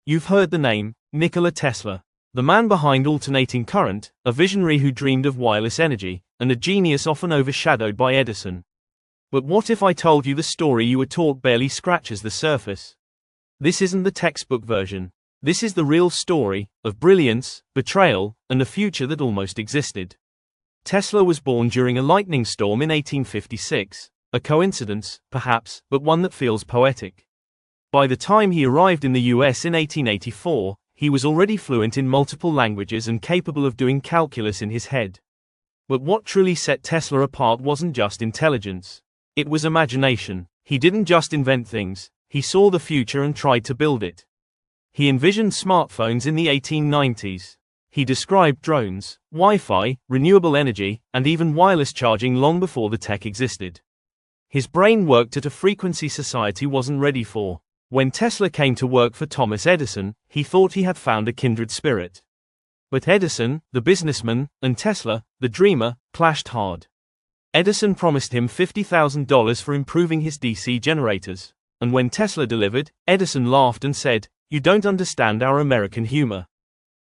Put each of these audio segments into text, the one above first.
You've heard the name, Nikola Tesla. The man behind alternating current, a visionary who dreamed of wireless energy, and a genius often overshadowed by Edison. But what if I told you the story you were taught barely scratches the surface? This isn't the textbook version. This is the real story, of brilliance, betrayal, and a future that almost existed. Tesla was born during a lightning storm in 1856. A coincidence, perhaps, but one that feels poetic. By the time he arrived in the US in 1884, he was already fluent in multiple languages and capable of doing calculus in his head. But what truly set Tesla apart wasn't just intelligence. It was imagination. He didn't just invent things, he saw the future and tried to build it. He envisioned smartphones in the 1890s. He described drones, Wi-Fi, renewable energy, and even wireless charging long before the tech existed. His brain worked at a frequency society wasn't ready for. When Tesla came to work for Thomas Edison, he thought he had found a kindred spirit. But Edison, the businessman, and Tesla, the dreamer, clashed hard. Edison promised him $50,000 for improving his DC generators. And when Tesla delivered, Edison laughed and said, "You don't understand our American humor."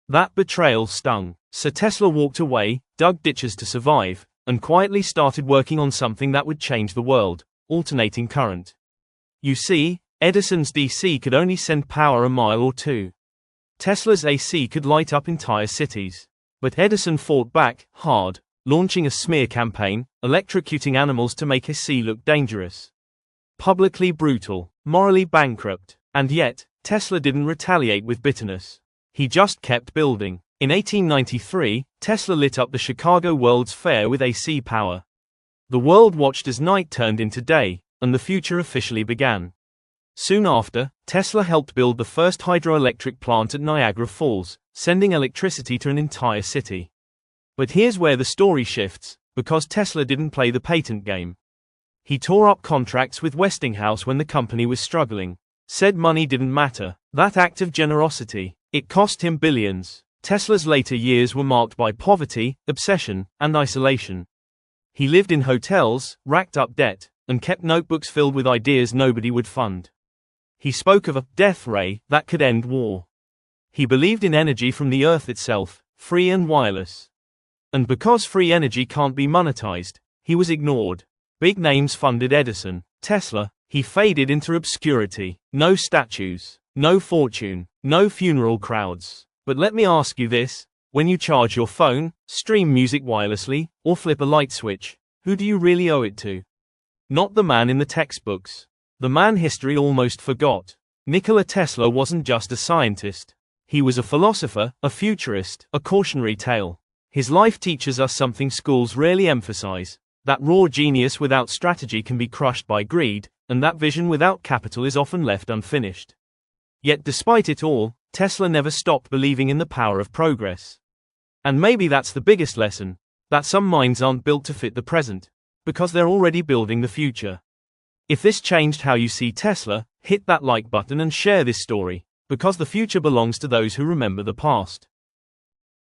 That betrayal stung. So Tesla walked away, dug ditches to survive, and quietly started working on something that would change the world: alternating current. You see, Edison's DC could only send power a mile or two. Tesla's AC could light up entire cities. But Edison fought back, hard, launching a smear campaign, electrocuting animals to make AC look dangerous. Publicly brutal, morally bankrupt. And yet, Tesla didn't retaliate with bitterness. He just kept building. In 1893, Tesla lit up the Chicago World's Fair with AC power. The world watched as night turned into day, and the future officially began. Soon after, Tesla helped build the first hydroelectric plant at Niagara Falls, sending electricity to an entire city. But here's where the story shifts, because Tesla didn't play the patent game. He tore up contracts with Westinghouse when the company was struggling. Said money didn't matter. That act of generosity, it cost him billions. Tesla's later years were marked by poverty, obsession, and isolation. He lived in hotels, racked up debt, and kept notebooks filled with ideas nobody would fund. He spoke of a death ray that could end war. He believed in energy from the earth itself, free and wireless. And because free energy can't be monetized, he was ignored. Big names funded Edison, Tesla. He faded into obscurity. No statues, no fortune, no funeral crowds. But let me ask you this: when you charge your phone, stream music wirelessly, or flip a light switch, who do you really owe it to? Not the man in the textbooks. The man history almost forgot. Nikola Tesla wasn't just a scientist. He was a philosopher, a futurist, a cautionary tale. His life teaches us something schools rarely emphasize: that raw genius without strategy can be crushed by greed, and that vision without capital is often left unfinished. Yet despite it all, Tesla never stopped believing in the power of progress. And maybe that's the biggest lesson: that some minds aren't built to fit the present, because they're already building the future. If this changed how you see Tesla, hit that like button and share this story, because the future belongs to those who remember the past.